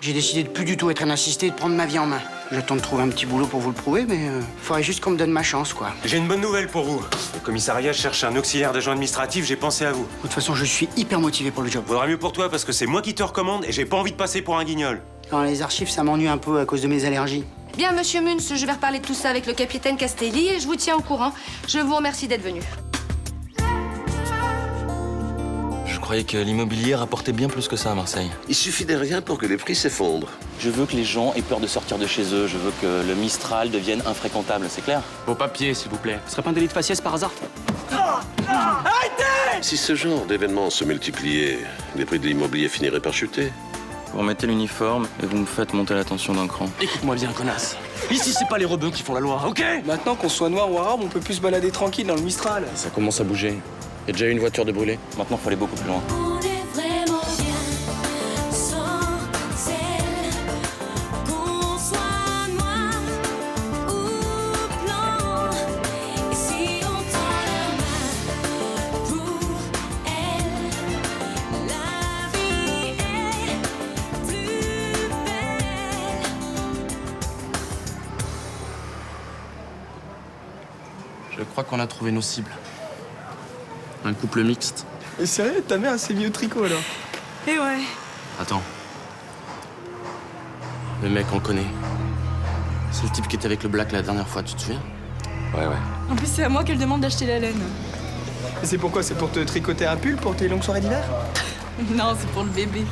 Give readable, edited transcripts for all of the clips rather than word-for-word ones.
J'ai décidé de plus du tout être un assisté et de prendre ma vie en main. J'attends de trouver un petit boulot pour vous le prouver, mais faudrait juste qu'on me donne ma chance, quoi. J'ai une bonne nouvelle pour vous. Le commissariat cherche un auxiliaire d'agent administratif, j'ai pensé à vous. De toute façon, je suis hyper motivé pour le job. Vaudra mieux pour toi parce que c'est moi qui te recommande et j'ai pas envie de passer pour un guignol. Dans les archives, ça m'ennuie un peu à cause de mes allergies. Bien, monsieur Munz, je vais reparler de tout ça avec le capitaine Castelli et je vous tiens au courant. Je vous remercie d'être venu. Je croyais que l'immobilier rapportait bien plus que ça à Marseille. Il suffit de rien pour que les prix s'effondrent. Je veux que les gens aient peur de sortir de chez eux. Je veux que le Mistral devienne infréquentable, c'est clair? Vos papiers, s'il vous plaît. Ce serait pas un délit de faciès par hasard? Si ce genre d'événements se multipliait, les prix de l'immobilier finiraient par chuter. Vous remettez l'uniforme et vous me faites monter la tension d'un cran. Écoute-moi bien, connasse. Ici, c'est pas les rebeux qui font la loi, ok? Maintenant qu'on soit noir ou arabe, on peut plus se balader tranquille dans le Mistral. Ça commence à bouger. Il y a déjà eu une voiture de brûlée. Maintenant, il faut aller beaucoup plus loin. On est vraiment bien sans elle. Qu'on soit noir ou blanc. Et si on tend la main pour elle, la vie est plus belle. Je crois qu'on a trouvé nos cibles. Un couple mixte. Et sérieux, ta mère, elle s'est mise au tricot, alors? Et ouais. Attends. Le mec, on le connaît. C'est le type qui était avec le Black la dernière fois, tu te souviens? Ouais. En plus, c'est à moi qu'elle demande d'acheter la laine. Et c'est pourquoi? C'est pour te tricoter un pull pour tes longues soirées d'hiver? Non, c'est pour le bébé.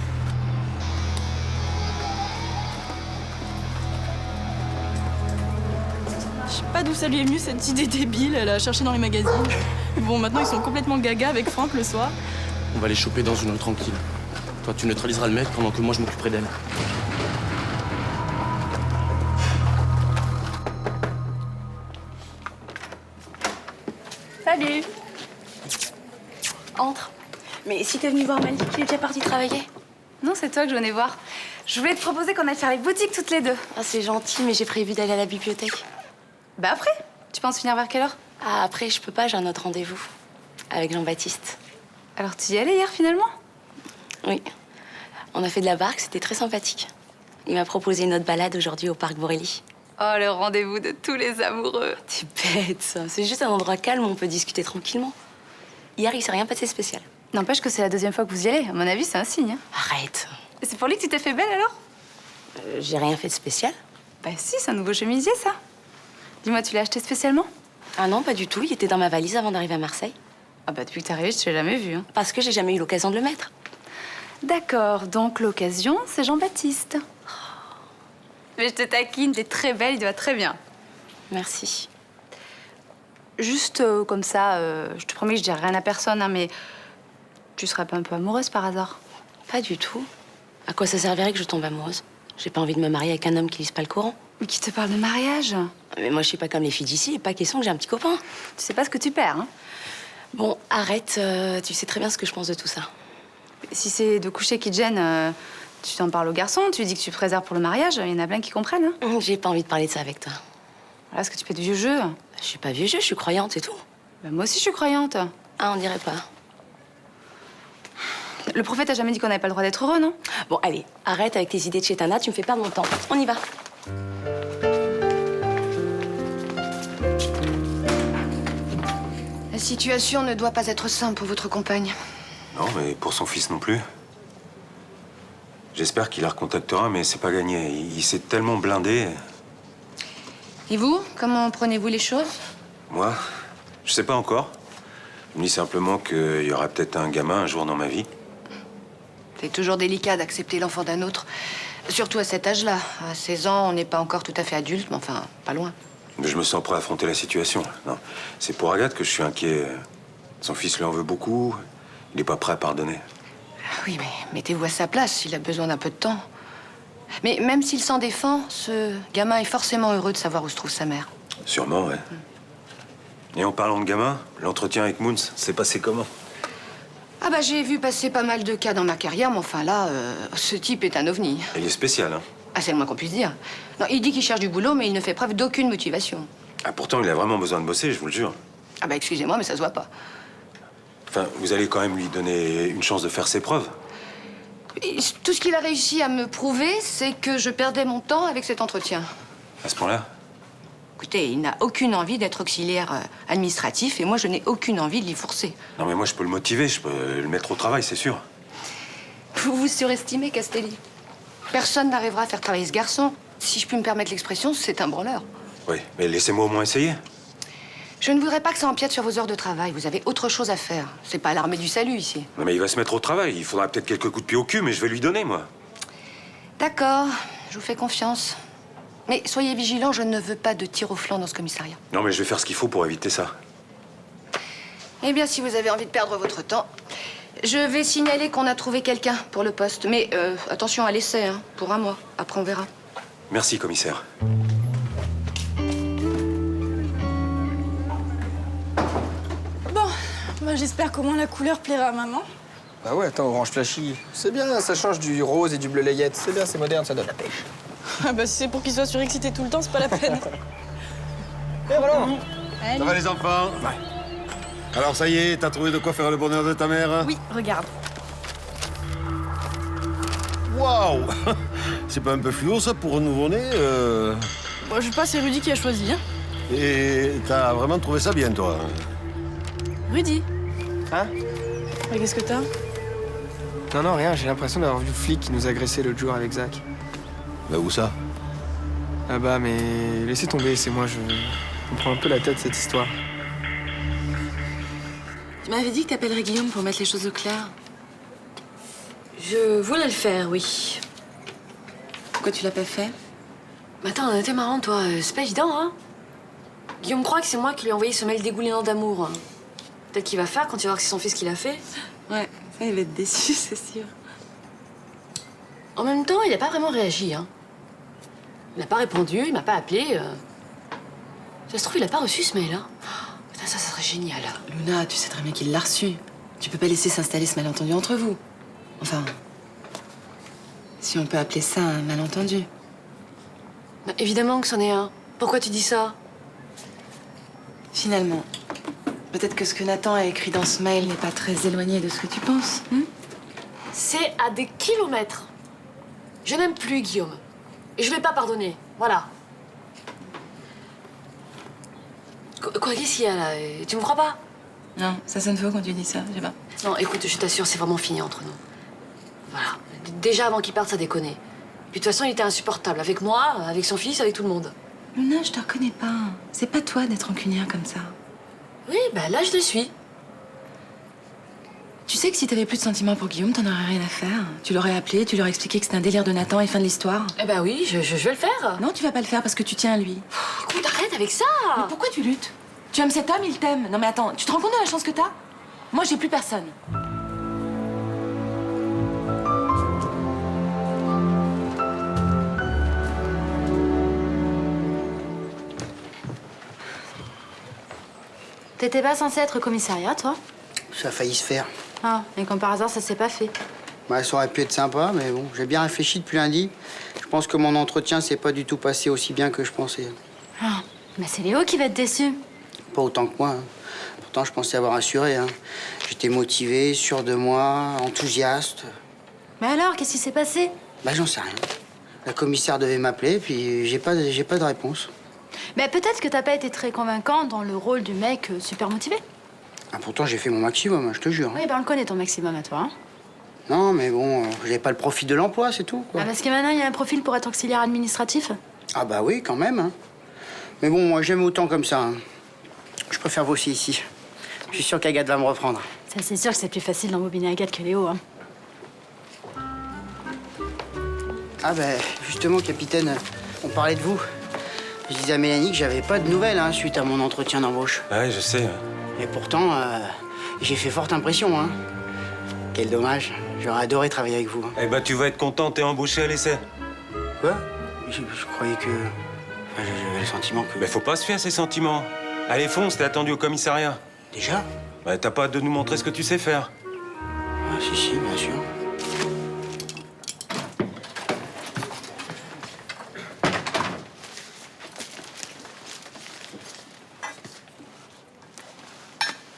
Je sais pas d'où ça lui est venu cette idée débile, elle a cherché dans les magazines. Bon, maintenant ils sont complètement gaga avec Franck le soir. On va les choper dans une rue tranquille. Toi, tu neutraliseras le mec pendant que moi, je m'occuperai d'elle. Salut. Entre. Mais si t'es venu voir Malik, il est déjà parti travailler. Non, c'est toi que je venais voir. Je voulais te proposer qu'on aille faire les boutiques toutes les deux. Ah, c'est gentil, mais j'ai prévu d'aller à la bibliothèque. Bah après, tu penses finir vers quelle heure? Ah, après, je peux pas, j'ai un autre rendez-vous. Avec Jean-Baptiste. Alors tu y allais hier finalement? Oui. On a fait de la barque, c'était très sympathique. Il m'a proposé une autre balade aujourd'hui au parc Borély. Oh, le rendez-vous de tous les amoureux. T'es bête, ça. C'est juste un endroit calme où on peut discuter tranquillement. Hier, il s'est rien passé de spécial. N'empêche que c'est la deuxième fois que vous y allez. À mon avis, c'est un signe. Hein. Arrête. Et c'est pour lui que tu t'es fait belle alors? J'ai rien fait de spécial. Bah si, c'est un nouveau chemisier ça. Dis-moi, tu l'as acheté spécialement? Ah non, pas du tout. Il était dans ma valise avant d'arriver à Marseille. Ah bah depuis que t'es arrivée, je t'ai jamais vu. Hein. Parce que j'ai jamais eu l'occasion de le mettre. D'accord, donc l'occasion, c'est Jean-Baptiste. Mais je te taquine, t'es très belle, il te va très bien. Merci. Juste comme ça, je te promets que je dirai rien à personne, hein, mais tu serais pas un peu amoureuse par hasard? Pas du tout. À quoi ça servirait que je tombe amoureuse? J'ai pas envie de me marier avec un homme qui lise pas le Coran. Mais qui te parle de mariage? Mais moi, je suis pas comme les filles d'ici, et pas question que j'ai un petit copain. Tu sais pas ce que tu perds, hein? Bon, arrête, tu sais très bien ce que je pense de tout ça. Si c'est de coucher qui te gêne, tu t'en parles au garçon, tu dis que tu te préserves pour le mariage, il y en a plein qui comprennent. Hein. J'ai pas envie de parler de ça avec toi. Voilà ce que tu fais du vieux jeu. Je suis pas vieux jeu, je suis croyante, c'est tout. Bah, moi aussi, je suis croyante. Ah, on dirait pas. Le prophète a jamais dit qu'on n'avait pas le droit d'être heureux, non? Bon, allez, arrête avec tes idées de chétana, tu me fais perdre mon temps. On y va. La situation ne doit pas être simple pour votre compagne. Non, mais pour son fils non plus. J'espère qu'il la recontactera, mais c'est pas gagné. Il s'est tellement blindé. Et vous, comment prenez-vous les choses? Moi, je sais pas encore. Je me dis simplement qu'il y aura peut-être un gamin un jour dans ma vie. C'est toujours délicat d'accepter l'enfant d'un autre. Surtout à cet âge-là. À 16 ans, on n'est pas encore tout à fait adulte, mais enfin, pas loin. Mais je me sens prêt à affronter la situation. Non, c'est pour Agathe que je suis inquiet. Son fils lui en veut beaucoup. Il n'est pas prêt à pardonner. Oui, mais mettez-vous à sa place, il a besoin d'un peu de temps. Mais même s'il s'en défend, ce gamin est forcément heureux de savoir où se trouve sa mère. Sûrement, ouais. Et en parlant de gamin, l'entretien avec Moons s'est passé comment? Ah bah j'ai vu passer pas mal de cas dans ma carrière, mais enfin là, ce type est un ovni. Il est spécial, hein? Ah, c'est le moins qu'on puisse dire. Non, il dit qu'il cherche du boulot, mais il ne fait preuve d'aucune motivation. Ah, pourtant, il a vraiment besoin de bosser, je vous le jure. Ah bah excusez-moi, mais ça se voit pas. Enfin, vous allez quand même lui donner une chance de faire ses preuves. Et tout ce qu'il a réussi à me prouver, c'est que je perdais mon temps avec cet entretien. À ce point-là? Écoutez, il n'a aucune envie d'être auxiliaire administratif et moi, je n'ai aucune envie de l'y forcer. Non, mais moi, je peux le motiver, je peux le mettre au travail, c'est sûr. Vous vous surestimez, Castelli. Personne n'arrivera à faire travailler ce garçon. Si je puis me permettre l'expression, c'est un branleur. Oui, mais laissez-moi au moins essayer. Je ne voudrais pas que ça empiète sur vos heures de travail. Vous avez autre chose à faire. C'est pas l'armée du salut, ici. Non, mais il va se mettre au travail. Il faudra peut-être quelques coups de pied au cul, mais je vais lui donner, moi. D'accord, je vous fais confiance. Mais soyez vigilants, je ne veux pas de tir au flanc dans ce commissariat. Non, mais je vais faire ce qu'il faut pour éviter ça. Eh bien, si vous avez envie de perdre votre temps, je vais signaler qu'on a trouvé quelqu'un pour le poste. Mais attention à l'essai, hein, pour 1 mois. Après, on verra. Merci, commissaire. Bon, moi j'espère qu'au moins la couleur plaira à maman. Bah ouais, attends, orange flashy. C'est bien, ça change du rose et du bleu layette. C'est bien, c'est moderne, ça donne la pêche. Ah bah si c'est pour qu'il soit surexcité tout le temps, c'est pas la peine. Et voilà. Ça va les enfants? Alors ça y est, t'as trouvé de quoi faire le bonheur de ta mère? Oui, regarde. Waouh! C'est pas un peu fluo ça pour un nouveau-né Bon, je sais pas, c'est Rudy qui a choisi, hein. Et t'as vraiment trouvé ça bien, toi? Rudy. Hein? Mais qu'est-ce que t'as? Non, rien, j'ai l'impression d'avoir vu le flic qui nous agressait l'autre jour avec Zach. Bah où ça? Ah bah, mais laissez tomber, c'est moi, je comprends un peu la tête, cette histoire. Tu m'avais dit que t'appellerais Guillaume pour mettre les choses au clair. Je voulais le faire, oui. Pourquoi tu l'as pas fait? Mais attends, t'es marrant, toi. C'est pas évident, hein? Guillaume croit que c'est moi qui lui ai envoyé ce mail dégoulinant d'amour. Hein. Peut-être qu'il va faire quand il va voir que c'est son fils qui l'a fait. Ouais, ça, il va être déçu, c'est sûr. En même temps, il n'a pas vraiment réagi, hein. Il n'a pas répondu, il m'a pas appelé. Ça se trouve, il n'a pas reçu ce mail, hein. Oh, putain, ça serait génial. Luna, tu sais très bien qu'il l'a reçu. Tu peux pas laisser s'installer ce malentendu entre vous. Enfin, si on peut appeler ça un malentendu. Bah, évidemment que c'en est un. Pourquoi tu dis ça? Finalement, peut-être que ce que Nathan a écrit dans ce mail n'est pas très éloigné de ce que tu penses. C'est à des kilomètres. Je n'aime plus Guillaume. Et je vais pas pardonner. Voilà. Quoi, qu'est-ce qu'il y a là? Tu me crois pas? Non, ça sonne faux quand tu dis ça, je sais pas. Non, écoute, je t'assure, c'est vraiment fini entre nous. Voilà. Déjà, avant qu'il parte, ça déconnait. Puis de toute façon, il était insupportable. Avec moi, avec son fils, avec tout le monde. Luna, je te reconnais pas. C'est pas toi d'être rancunière comme ça. Oui, bah là, je le suis. Tu sais que si t'avais plus de sentiments pour Guillaume, t'en aurais rien à faire. Tu l'aurais appelé, tu lui aurais expliqué que c'était un délire de Nathan et fin de l'histoire. Eh ben oui, je vais le faire. Non, tu vas pas le faire parce que tu tiens à lui. Écoute, arrête avec ça. Mais pourquoi tu luttes? Tu aimes cet homme, il t'aime. Non mais attends, tu te rends compte de la chance que t'as? Moi, j'ai plus personne. T'étais pas censé être au commissariat, toi? Ça a failli se faire. Ah, et comme par hasard, ça s'est pas fait. Bah, ça aurait pu être sympa, mais bon, j'ai bien réfléchi depuis lundi. Je pense que mon entretien s'est pas du tout passé aussi bien que je pensais. Ah, mais c'est Léo qui va être déçu. Pas autant que moi. Hein. Pourtant, je pensais avoir assuré. Hein. J'étais motivé, sûr de moi, enthousiaste. Mais alors, qu'est-ce qui s'est passé? Bah, j'en sais rien. La commissaire devait m'appeler, puis j'ai pas de réponse. Mais peut-être que t'as pas été très convaincant dans le rôle du mec super motivé. Ah, pourtant, j'ai fait mon maximum, hein, je te jure. Oui, ben on le connaît ton maximum à toi. Hein. Non, mais bon, j'avais pas le profil de l'emploi, c'est tout. Quoi. Ah, parce que maintenant, il y a un profil pour être auxiliaire administratif. Ah bah oui, quand même. Hein. Mais bon, moi, j'aime autant comme ça. Hein. Je préfère bosser ici. Je suis sûr qu'Agathe va me reprendre. Ça, c'est sûr que c'est plus facile d'embobiner Agathe que Léo. Hein. Ah ben, justement, capitaine, on parlait de vous. Je disais à Mélanie que j'avais pas de nouvelles hein, suite à mon entretien d'embauche. Ouais, je sais. Et pourtant, j'ai fait forte impression. Hein. Quel dommage. J'aurais adoré travailler avec vous. Hein. Eh ben, tu vas être content, t'es embauché à l'essai. Quoi? Je croyais que... Enfin, j'avais le sentiment que... Mais faut pas se fier à ces sentiments. Allez, fonce, t'es attendu au commissariat. Déjà? Bah, t'as pas hâte de nous montrer ce que tu sais faire. Ah, si, bien sûr.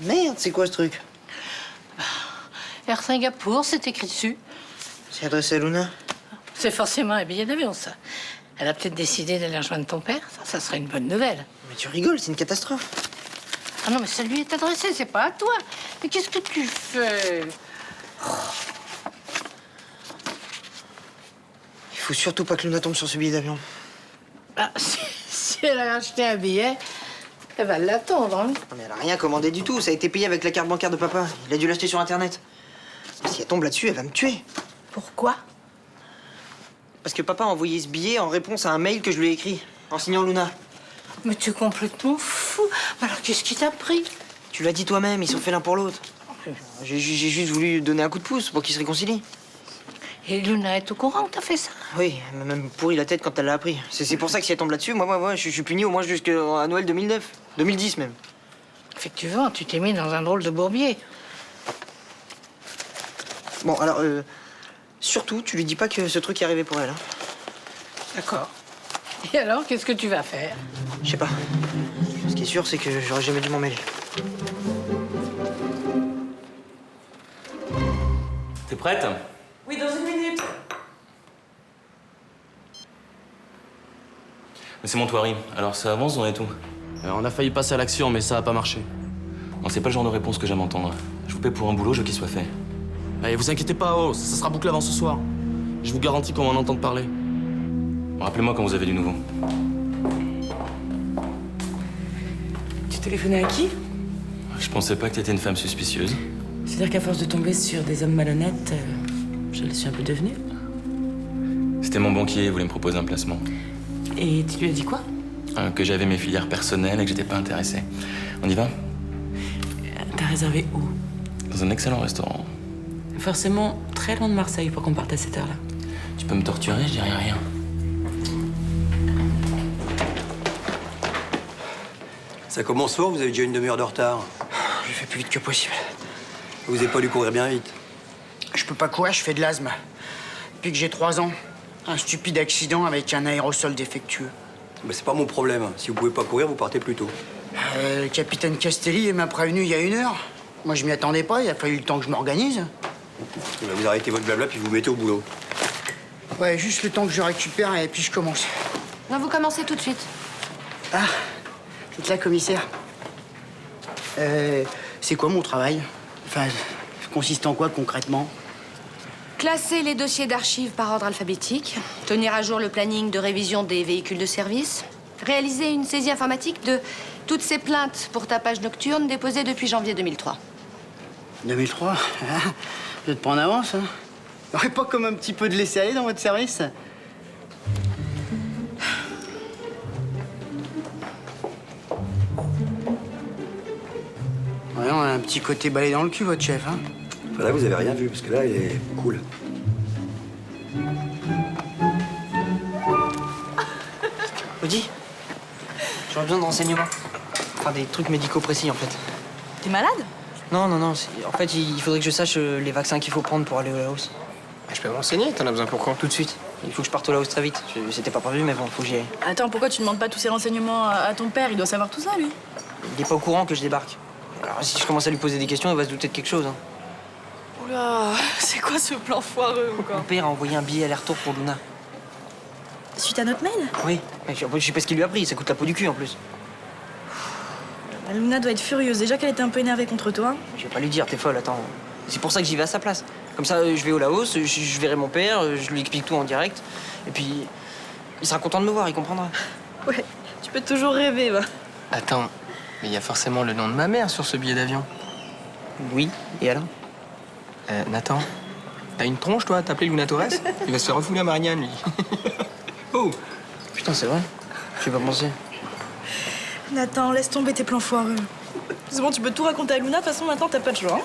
Merde, c'est quoi ce truc? Air Singapour, c'est écrit dessus. C'est adressé à Luna? C'est forcément un billet d'avion, ça. Elle a peut-être décidé d'aller rejoindre ton père. Ça serait une bonne nouvelle. Mais tu rigoles, c'est une catastrophe. Ah non, mais ça lui est adressé, c'est pas à toi. Mais qu'est-ce que tu fais? Il faut surtout pas que Luna tombe sur ce billet d'avion. Ah, si elle a acheté un billet, elle va l'attendre, hein. Non, mais elle a rien commandé du tout, ça a été payé avec la carte bancaire de papa. Il a dû l'acheter sur Internet. Si elle tombe là-dessus, elle va me tuer. Pourquoi? Parce que papa a envoyé ce billet en réponse à un mail que je lui ai écrit, en signant Luna. Mais tu es complètement fou. Alors qu'est-ce qui t'a pris? Tu l'as dit toi-même, ils sont faits l'un pour l'autre. J'ai juste voulu lui donner un coup de pouce pour qu'ils se réconcilient. Et Luna est au courant que t'as fait ça? Oui, elle m'a même pourri la tête quand elle l'a appris. C'est pour ça que si elle tombe là-dessus, moi, je suis puni au moins jusqu'à Noël 2009. 2010 même. Effectivement, tu t'es mis dans un drôle de bourbier. Bon, alors, surtout, tu lui dis pas que ce truc est arrivé pour elle. Hein. D'accord. Et alors, qu'est-ce que tu vas faire? Je sais pas. Ce qui est sûr, c'est que j'aurais jamais dû m'en mêler. T'es prête? Oui, dans une minute. Mais c'est mon Toiri. Alors ça avance, on est tout. On a failli passer à l'action, mais ça a pas marché. Non, c'est pas le genre de réponse que j'aime entendre. Je vous paie pour un boulot, je veux qu'il soit fait. Allez, vous inquiétez pas, oh, ça sera bouclé avant ce soir. Je vous garantis qu'on va en entendre parler. Bon, rappelez-moi quand vous avez du nouveau. Tu téléphonais à qui? Je pensais pas que t'étais une femme suspicieuse. C'est-à-dire qu'à force de tomber sur des hommes malhonnêtes, je le suis un peu devenue. C'était mon banquier, il voulait me proposer un placement. Et tu lui as dit quoi? Que j'avais mes filières personnelles et que j'étais pas intéressé. On y va? T'as réservé où? Dans un excellent restaurant. Forcément très loin de Marseille pour qu'on parte à cette heure-là. Tu peux me torturer, je dirai rien. Ça commence fort, vous avez déjà une demi-heure de retard. Je fais plus vite que possible. Vous n'avez pas dû courir bien vite. Je peux pas courir, je fais de l'asthme. Depuis que j'ai 3 ans. Un stupide accident avec un aérosol défectueux. Mais c'est pas mon problème. Si vous pouvez pas courir, vous partez plus tôt. Le capitaine Castelli m'a prévenu il y a 1 heure. Moi, je m'y attendais pas, il a fallu le temps que je m'organise. Eh ben, vous arrêtez votre blabla puis vous vous mettez au boulot. Ouais, juste le temps que je récupère et puis je commence. Non, vous commencez tout de suite. Ah, c'est là, commissaire. C'est quoi mon travail? Enfin, ça consiste en quoi concrètement? Classer les dossiers d'archives par ordre alphabétique, tenir à jour le planning de révision des véhicules de service, réaliser une saisie informatique de toutes ces plaintes pour tapage nocturne déposées depuis janvier 2003. 2003 Vous êtes pas en avance, hein? Vous n'aurez pas comme un petit peu de laisser-aller dans votre service? Ouais, on a un petit côté balai dans le cul, votre chef, hein? Enfin, là, vous avez rien vu, parce que là, il est cool. Audi, j'aurais besoin de renseignements. Enfin, des trucs médicaux précis, en fait. T'es malade? Non. En fait, il faudrait que je sache les vaccins qu'il faut prendre pour aller au Laos. Je peux me renseigner, t'en as besoin pour quand? Tout de suite. Il faut que je parte au Laos très vite. C'était pas prévu, mais bon, faut que j'y aille. Attends, pourquoi tu demandes pas tous ces renseignements à ton père? Il doit savoir tout ça, lui. Il est pas au courant que je débarque. Alors, si je commence à lui poser des questions, il va se douter de quelque chose. Hein. Oula, c'est quoi ce plan foireux, Mon encore? père a envoyé un billet aller-retour pour Luna. Suite à notre mail? Oui. Mais je sais pas ce qu'il lui a pris. Ça coûte la peau du cul, en plus. Luna doit être furieuse. Déjà qu'elle était un peu énervée contre toi. Je vais pas lui dire, t'es folle, attends. C'est pour ça que j'y vais à sa place. Comme ça, je vais au Laos, je verrai mon père, je lui explique tout en direct. Et puis, il sera content de me voir, il comprendra. Ouais, tu peux toujours rêver, va. Attends, mais il y a forcément le nom de ma mère sur ce billet d'avion. Oui, et alors? Nathan, t'as une tronche, toi, à t'appeler Luna Torres? Il va se faire refouler à Marianne, lui. Oh! Putain, c'est vrai. Je vais pas penser. Nathan, laisse tomber tes plans foireux. C'est bon, tu peux tout raconter à Luna, de toute façon, maintenant, t'as pas de choix. Hein.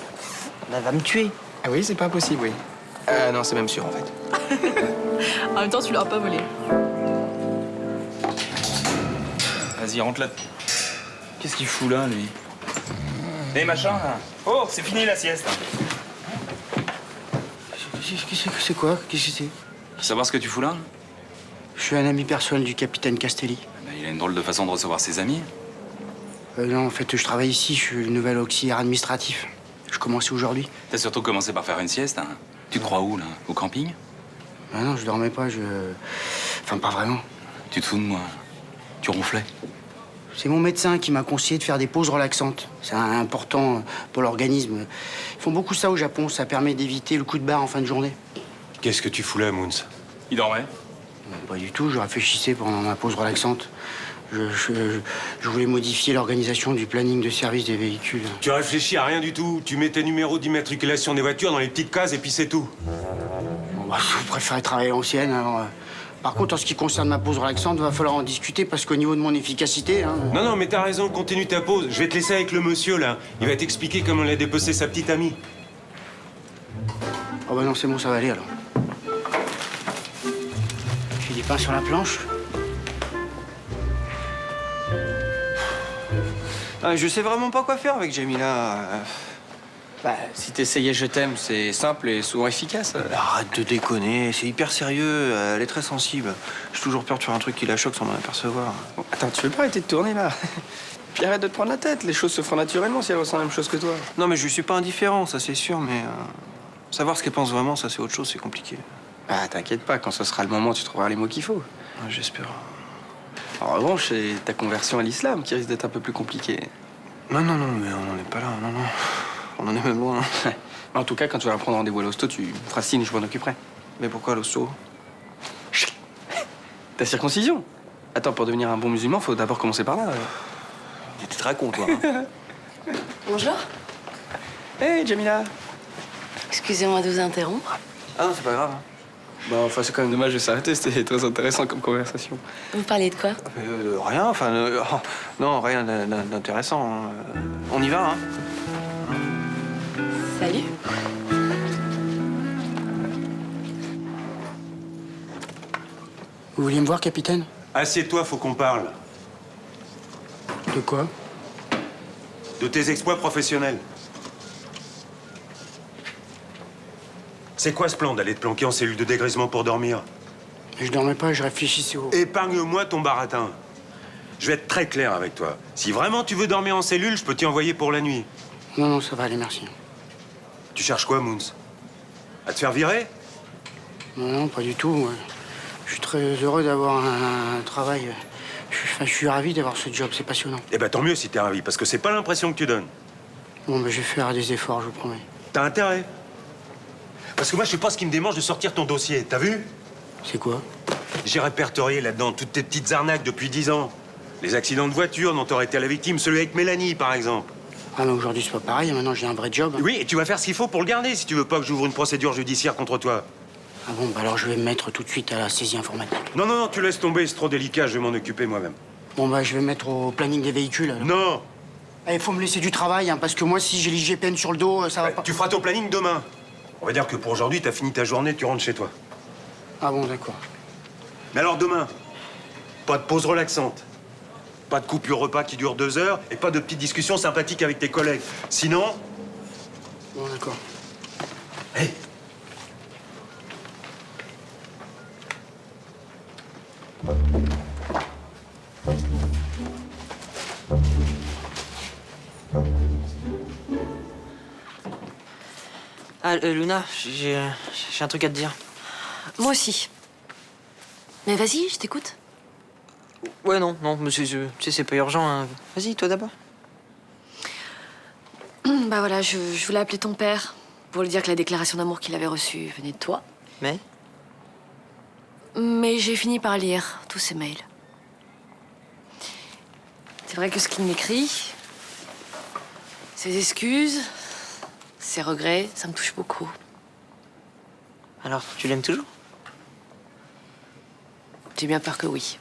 Elle va me tuer. Ah oui, c'est pas impossible, oui. Non, c'est même sûr, en fait. En même temps, tu l'auras pas volé. Vas-y, rentre là. Qu'est-ce qu'il fout là, lui? Hé, machin là. Oh, c'est fini la sieste. C'est quoi? Qu'est-ce que c'est? Faut savoir ce que tu fous là? Je suis un ami personnel du capitaine Castelli. Ben, il a une drôle de façon de recevoir ses amis. Non, en fait, je travaille ici, je suis le nouvel auxiliaire administratif. Je commençais aujourd'hui. T'as surtout commencé par faire une sieste, hein? Tu te crois où, là? Au camping? Ah non, je dormais pas, Enfin, pas vraiment. Tu te fous de moi? Tu ronflais? C'est mon médecin qui m'a conseillé de faire des pauses relaxantes. C'est important pour l'organisme. Ils font beaucoup ça au Japon, ça permet d'éviter le coup de barre en fin de journée. Qu'est-ce que tu fous là, Moons? Il dormait? Pas du tout, je réfléchissais pendant ma pause relaxante. Je voulais modifier l'organisation du planning de service des véhicules. Tu réfléchis à rien du tout. Tu mets tes numéros d'immatriculation des voitures dans les petites cases et puis c'est tout. Bon, bah, je préférais travailler à l'ancienne, alors... Par contre, en ce qui concerne ma pause relaxante, va falloir en discuter parce qu'au niveau de mon efficacité... Hein... Non, non, mais t'as raison, continue ta pause. Je vais te laisser avec le monsieur, là. Il va t'expliquer comment il a dépecé sa petite amie. Oh bah non, c'est bon, ça va aller, alors. J'ai des pains sur la planche. Ah, je sais vraiment pas quoi faire avec Jamila. Bah, si t'essayais Je t'aime, c'est simple et souvent efficace. Arrête de déconner, c'est hyper sérieux, elle est très sensible. J'ai toujours peur de faire un truc qui la choque sans m'en apercevoir. Bon, attends, tu veux pas arrêter de tourner là? Puis arrête de te prendre la tête, les choses se feront naturellement si elle ressent la même chose que toi. Non, mais je suis pas indifférent, ça c'est sûr, mais savoir ce qu'elle pense vraiment, ça c'est autre chose, c'est compliqué. Bah, t'inquiète pas, quand ce sera le moment, tu trouveras les mots qu'il faut. Ouais, j'espère. En revanche, c'est ta conversion à l'islam qui risque d'être un peu plus compliquée. Non, non, non, mais on n'en est pas là, non, non. On en est même loin. En tout cas, quand tu vas prendre rendez-vous à l'hosto, tu me feras signe, je m'en occuperai. Mais pourquoi à l'hosto? Ta circoncision. Attends, pour devenir un bon musulman, faut d'abord commencer par là. T'es très con, toi. Bonjour. Hey, Jamila. Excusez-moi de vous interrompre. Ah non, c'est pas grave. Bah, enfin, c'est quand même dommage de s'arrêter, c'était très intéressant comme conversation. Vous parlez de quoi? Rien, enfin... oh, non, rien d'intéressant. Hein. On y va, hein? Salut. Vous vouliez me voir, capitaine? Assieds-toi, faut qu'on parle. De quoi? De tes exploits professionnels. C'est quoi ce plan d'aller te planquer en cellule de dégrisement pour dormir? Je dormais pas, je réfléchissais au... Épargne-moi ton baratin. Je vais être très clair avec toi. Si vraiment tu veux dormir en cellule, je peux t'y envoyer pour la nuit. Non, non, ça va aller, merci. Tu cherches quoi, Moons? À te faire virer? Non, non, pas du tout. Ouais. Je suis très heureux d'avoir un travail. Je suis ravi d'avoir ce job, c'est passionnant. Eh ben tant mieux si t'es ravi, parce que c'est pas l'impression que tu donnes. Bon, ben je vais faire des efforts, je vous promets. T'as intérêt. Parce que moi, je sais pas ce qui me démange de sortir ton dossier. T'as vu? C'est quoi? J'ai répertorié là-dedans toutes tes petites arnaques depuis 10 ans. Les accidents de voiture dont t'aurais été la victime, celui avec Mélanie, par exemple. Ah, mais aujourd'hui, c'est pas pareil. Maintenant, j'ai un vrai job. Oui, et tu vas faire ce qu'il faut pour le garder si tu veux pas que j'ouvre une procédure judiciaire contre toi. Ah bon, bah alors je vais me mettre tout de suite à la saisie informatique. Non, non, non, tu laisses tomber, c'est trop délicat, je vais m'en occuper moi-même. Bon, bah je vais mettre au planning des véhicules. Alors. Non! Il faut me laisser du travail, hein, parce que moi, si j'ai l'IGPN sur le dos, ça va pas... Tu feras ton planning demain. On va dire que pour aujourd'hui, t'as fini ta journée, tu rentres chez toi. Ah bon, d'accord. Mais alors demain, pas de pause relaxante. Pas de coupure repas qui dure 2 heures et pas de petites discussions sympathiques avec tes collègues. Sinon... Bon, d'accord. Hé! Ah, Luna, j'ai un truc à te dire. Moi aussi. Mais vas-y, je t'écoute. Ouais, non, mais tu sais, c'est pas urgent. Hein. Vas-y, toi d'abord. Bah voilà, je voulais appeler ton père pour lui dire que la déclaration d'amour qu'il avait reçue venait de toi. Mais j'ai fini par lire tous ses mails. C'est vrai que ce qu'il m'écrit, ses excuses, ses regrets, ça me touche beaucoup. Alors, tu l'aimes toujours? J'ai bien peur que oui.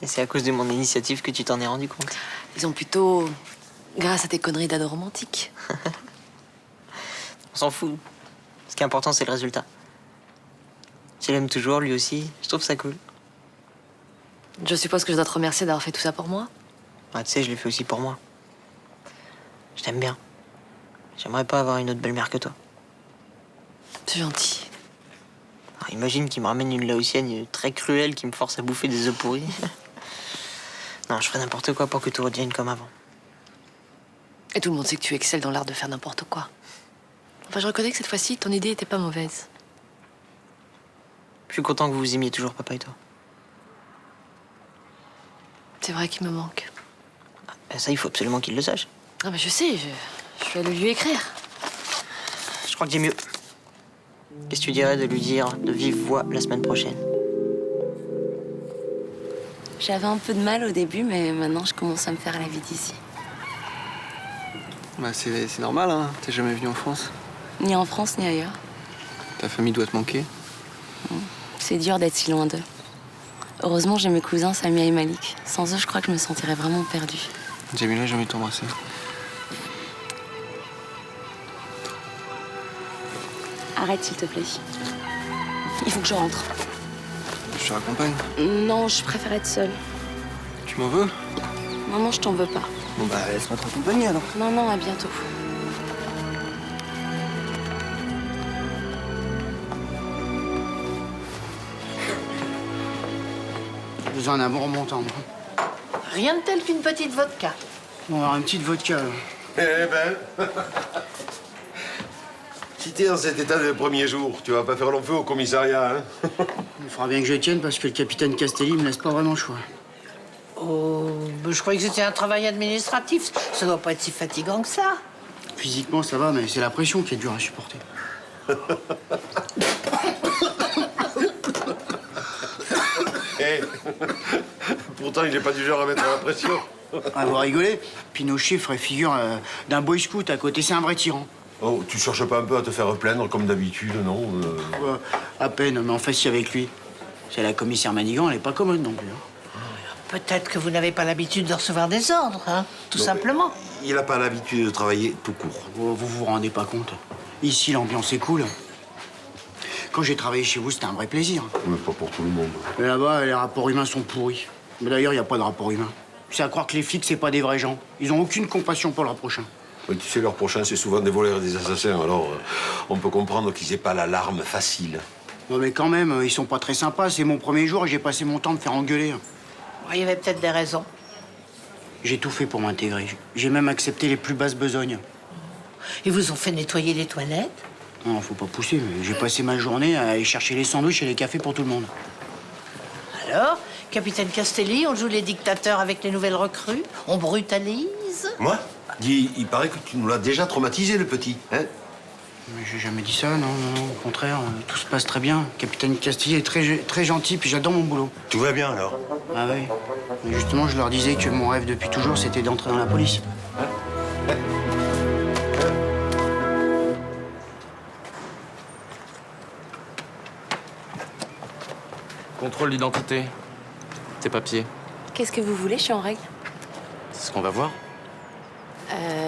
Et c'est à cause de mon initiative que tu t'en es rendu compte? Disons plutôt grâce à tes conneries d'ado romantique. On s'en fout. Ce qui est important, c'est le résultat. Tu l'aimes toujours, lui aussi. Je trouve ça cool. Je suppose que je dois te remercier d'avoir fait tout ça pour moi. Ouais, tu sais, je l'ai fait aussi pour moi. Je t'aime bien. J'aimerais pas avoir une autre belle-mère que toi. C'est gentil. Alors, imagine qu'il me ramène une laotienne très cruelle qui me force à bouffer des œufs pourris. Non, je ferais n'importe quoi pour que tout redevienne comme avant. Et tout le monde sait que tu excelles dans l'art de faire n'importe quoi. Enfin, je reconnais que cette fois-ci, ton idée était pas mauvaise. Je suis content que vous vous aimiez toujours, papa et toi. C'est vrai qu'il me manque. Ça, il faut absolument qu'il le sache. Ah bah je sais, je vais lui écrire. Je crois que j'ai mieux. Qu'est-ce que tu dirais de lui dire de vive voix la semaine prochaine? J'avais un peu de mal au début, mais maintenant je commence à me faire la vie d'ici. Bah, c'est normal, hein. T'es jamais venu en France. Ni en France, ni ailleurs. Ta famille doit te manquer. C'est dur d'être si loin d'eux. Heureusement, j'ai mes cousins Samia et Malik. Sans eux, je crois que je me sentirais vraiment perdue. Jamila, j'ai envie de t'embrasser. Arrête, s'il te plaît. Il faut que je rentre. Je te raccompagne. Non, je préfère être seule. Tu m'en veux? Non, je t'en veux pas. Bon bah, laisse-moi te raccompagner alors. Non, à bientôt. J'ai besoin d'un bon remontant. Rien de tel qu'une petite vodka. On va avoir une petite vodka. Là. Eh ben. Si t'es dans cet état le premier jour, tu vas pas faire long feu au commissariat, hein? Il faudra bien que je tienne parce que le capitaine Castelli me laisse pas vraiment le choix. Oh, je croyais que c'était un travail administratif. Ça doit pas être si fatigant que ça. Physiquement, ça va, mais c'est la pression qui est dure à supporter. Eh, pourtant, il est pas du genre à mettre la pression. Ah, vous rigolez? Puis nos chiffres et figurent d'un boy scout à côté, c'est un vrai tyran. Oh, tu cherches pas un peu à te faire plaindre comme d'habitude, non? Ouais, à peine, mais en fait, si avec lui. C'est la commissaire Manigan, elle est pas commode non plus. Hein. Peut-être que vous n'avez pas l'habitude de recevoir des ordres, hein, tout simplement. Il a pas l'habitude de travailler tout court. Vous vous rendez pas compte. Ici, l'ambiance est cool. Quand j'ai travaillé chez vous, c'était un vrai plaisir. Mais pas pour tout le monde. Mais là-bas, les rapports humains sont pourris. Mais d'ailleurs, il n'y a pas de rapport humain. C'est à croire que les flics, c'est pas des vrais gens. Ils ont aucune compassion pour leur prochain. Oui, tu sais, leur prochain, c'est souvent des voleurs et des assassins. Alors, on peut comprendre qu'ils aient pas l'alarme facile. Non, mais quand même, ils sont pas très sympas. C'est mon premier jour et j'ai passé mon temps à me faire engueuler. Il y avait peut-être des raisons. J'ai tout fait pour m'intégrer. J'ai même accepté les plus basses besognes. Ils vous ont fait nettoyer les toilettes? Non, faut pas pousser, mais j'ai passé ma journée à aller chercher les sandwichs et les cafés pour tout le monde. Alors, capitaine Castelli, on joue les dictateurs avec les nouvelles recrues? On brutalise? Moi? Il paraît que tu nous l'as déjà traumatisé, le petit, hein? Mais j'ai jamais dit ça, non, au contraire, tout se passe très bien. Capitaine Castillet est très gentil, puis j'adore mon boulot. Tout va bien, alors? Ah oui. Mais justement, je leur disais que mon rêve depuis toujours, c'était d'entrer dans la police. Contrôle d'identité. Tes papiers. Qu'est-ce que vous voulez? Je suis en règle. C'est ce qu'on va voir.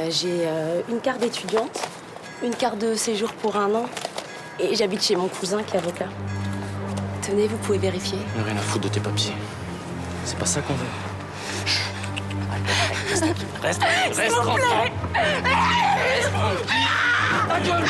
J'ai une carte d'étudiante, une carte de séjour pour 1 an, et j'habite chez mon cousin qui est avocat. Tenez, vous pouvez vérifier. Il n'y a rien à foutre de tes papiers. C'est pas ça qu'on veut. Reste S'il vous plaît. tranquille.